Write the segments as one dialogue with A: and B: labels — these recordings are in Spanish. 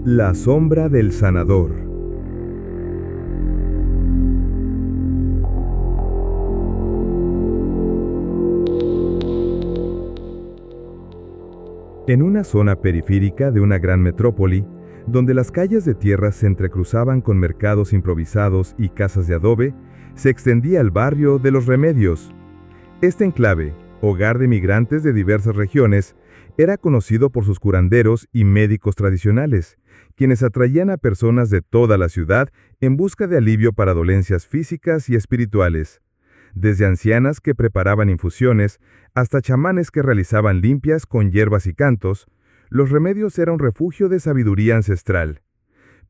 A: La sombra del sanador. En una zona periférica de una gran metrópoli, donde las calles de tierra se entrecruzaban con mercados improvisados y casas de adobe, se extendía el barrio de Los Remedios. Este enclave, hogar de migrantes de diversas regiones, era conocido por sus curanderos y médicos tradicionales, quienes atraían a personas de toda la ciudad en busca de alivio para dolencias físicas y espirituales. Desde ancianas que preparaban infusiones, hasta chamanes que realizaban limpias con hierbas y cantos, Los Remedios era un refugio de sabiduría ancestral.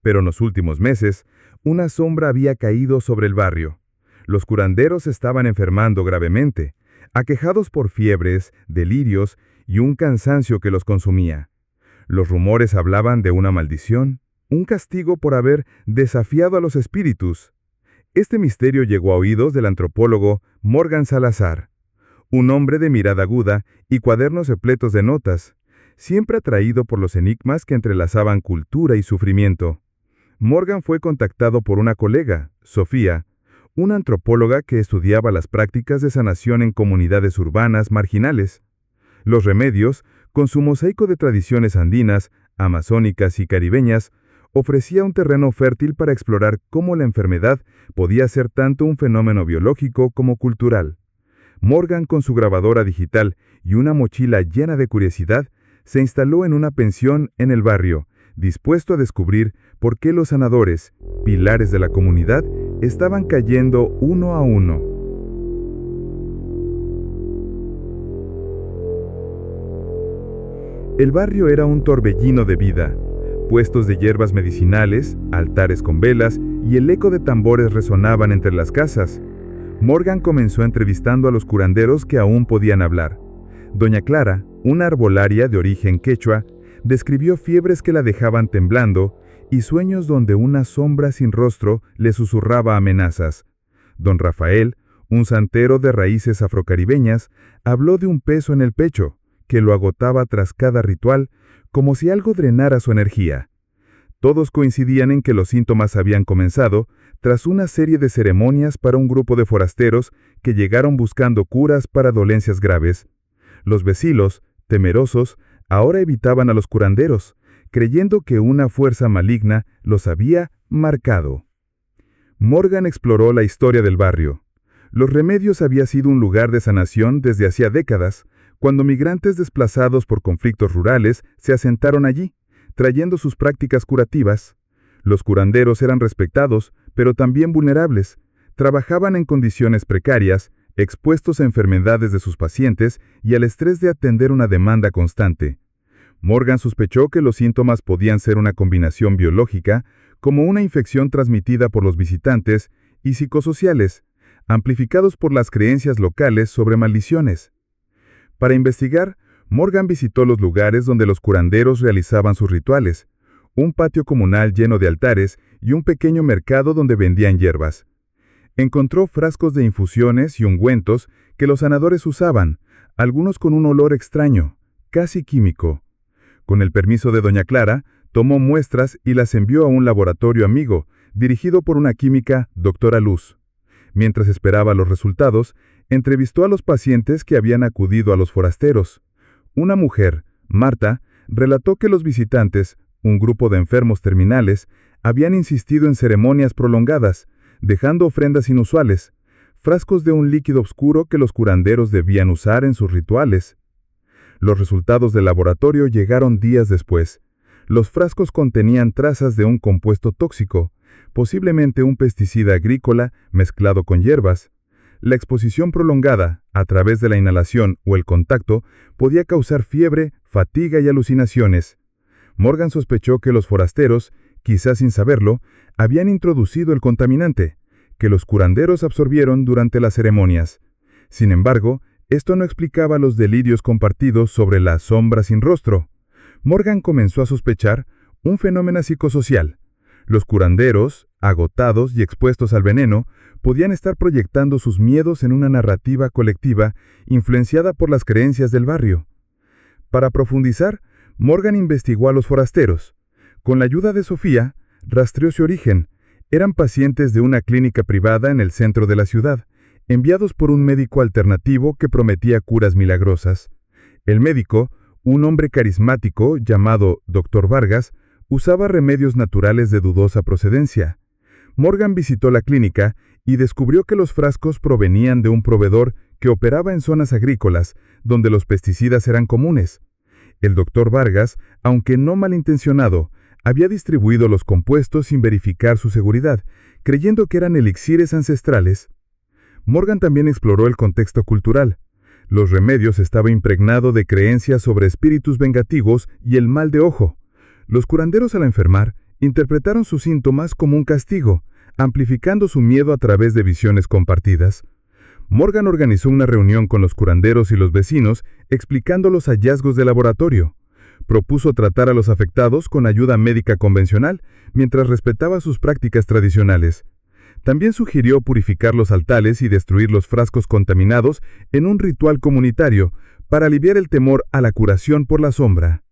A: Pero en los últimos meses, una sombra había caído sobre el barrio. Los curanderos estaban enfermando gravemente, aquejados por fiebres, delirios y un cansancio que los consumía. Los rumores hablaban de una maldición, un castigo por haber desafiado a los espíritus. Este misterio llegó a oídos del antropólogo Morgan Salazar, un hombre de mirada aguda y cuadernos repletos de notas, siempre atraído por los enigmas que entrelazaban cultura y sufrimiento. Morgan fue contactado por una colega, Sofía, una antropóloga que estudiaba las prácticas de sanación en comunidades urbanas marginales. Los Remedios, con su mosaico de tradiciones andinas, amazónicas y caribeñas, ofrecía un terreno fértil para explorar cómo la enfermedad podía ser tanto un fenómeno biológico como cultural. Morgan, con su grabadora digital y una mochila llena de curiosidad, se instaló en una pensión en el barrio, dispuesto a descubrir por qué los sanadores, pilares de la comunidad, estaban cayendo uno a uno. El barrio era un torbellino de vida. Puestos de hierbas medicinales, altares con velas y el eco de tambores resonaban entre las casas. Morgan comenzó entrevistando a los curanderos que aún podían hablar. Doña Clara, una arbolaria de origen quechua, describió fiebres que la dejaban temblando y sueños donde una sombra sin rostro le susurraba amenazas. Don Rafael, un santero de raíces afrocaribeñas, habló de un peso en el pecho, que lo agotaba tras cada ritual, como si algo drenara su energía. Todos coincidían en que los síntomas habían comenzado tras una serie de ceremonias para un grupo de forasteros que llegaron buscando curas para dolencias graves. Los vecinos, temerosos, ahora evitaban a los curanderos, creyendo que una fuerza maligna los había marcado. Morgan exploró la historia del barrio. Los Remedios había sido un lugar de sanación desde hacía décadas, cuando migrantes desplazados por conflictos rurales se asentaron allí, trayendo sus prácticas curativas. Los curanderos eran respetados, pero también vulnerables. Trabajaban en condiciones precarias, expuestos a enfermedades de sus pacientes y al estrés de atender una demanda constante. Morgan sospechó que los síntomas podían ser una combinación biológica, como una infección transmitida por los visitantes, y psicosociales, amplificados por las creencias locales sobre maldiciones. Para investigar, Morgan visitó los lugares donde los curanderos realizaban sus rituales, un patio comunal lleno de altares y un pequeño mercado donde vendían hierbas. Encontró frascos de infusiones y ungüentos que los sanadores usaban, algunos con un olor extraño, casi químico. Con el permiso de Doña Clara, tomó muestras y las envió a un laboratorio amigo, dirigido por una química, Doctora Luz. Mientras esperaba los resultados, entrevistó a los pacientes que habían acudido a los forasteros. Una mujer, Marta, relató que los visitantes, un grupo de enfermos terminales, habían insistido en ceremonias prolongadas, dejando ofrendas inusuales, frascos de un líquido oscuro que los curanderos debían usar en sus rituales. Los resultados del laboratorio llegaron días después. Los frascos contenían trazas de un compuesto tóxico, posiblemente un pesticida agrícola mezclado con hierbas. La exposición prolongada, a través de la inhalación o el contacto, podía causar fiebre, fatiga y alucinaciones. Morgan sospechó que los forasteros, quizás sin saberlo, habían introducido el contaminante, que los curanderos absorbieron durante las ceremonias. Sin embargo, esto no explicaba los delirios compartidos sobre la sombra sin rostro. Morgan comenzó a sospechar un fenómeno psicosocial. Los curanderos, agotados y expuestos al veneno, podían estar proyectando sus miedos en una narrativa colectiva influenciada por las creencias del barrio. Para profundizar, Morgan investigó a los forasteros. Con la ayuda de Sofía, rastreó su origen. Eran pacientes de una clínica privada en el centro de la ciudad, enviados por un médico alternativo que prometía curas milagrosas. El médico, un hombre carismático llamado Dr. Vargas, usaba remedios naturales de dudosa procedencia. Morgan visitó la clínica y descubrió que los frascos provenían de un proveedor que operaba en zonas agrícolas, donde los pesticidas eran comunes. El Dr. Vargas, aunque no malintencionado, había distribuido los compuestos sin verificar su seguridad, creyendo que eran elixires ancestrales. Morgan también exploró el contexto cultural. Los remedios estaban impregnados de creencias sobre espíritus vengativos y el mal de ojo. Los curanderos al enfermar interpretaron sus síntomas como un castigo, amplificando su miedo a través de visiones compartidas. Morgan organizó una reunión con los curanderos y los vecinos, explicando los hallazgos de laboratorio. Propuso tratar a los afectados con ayuda médica convencional, mientras respetaba sus prácticas tradicionales. También sugirió purificar los altares y destruir los frascos contaminados en un ritual comunitario para aliviar el temor a la curación por la sombra.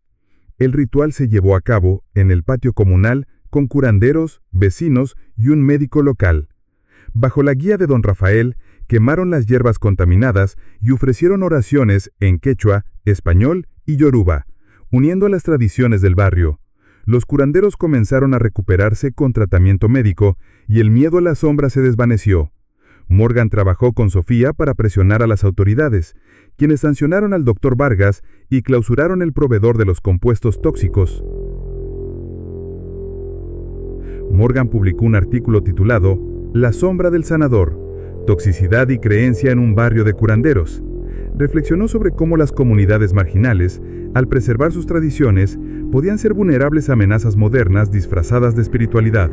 A: El ritual se llevó a cabo en el patio comunal con curanderos, vecinos y un médico local. Bajo la guía de don Rafael, quemaron las hierbas contaminadas y ofrecieron oraciones en quechua, español y yoruba, uniendo las tradiciones del barrio. Los curanderos comenzaron a recuperarse con tratamiento médico y el miedo a la sombra se desvaneció. Morgan trabajó con Sofía para presionar a las autoridades, quienes sancionaron al Dr. Vargas y clausuraron el proveedor de los compuestos tóxicos. Morgan publicó un artículo titulado La sombra del sanador, toxicidad y creencia en un barrio de curanderos. Reflexionó sobre cómo las comunidades marginales, al preservar sus tradiciones, podían ser vulnerables a amenazas modernas disfrazadas de espiritualidad.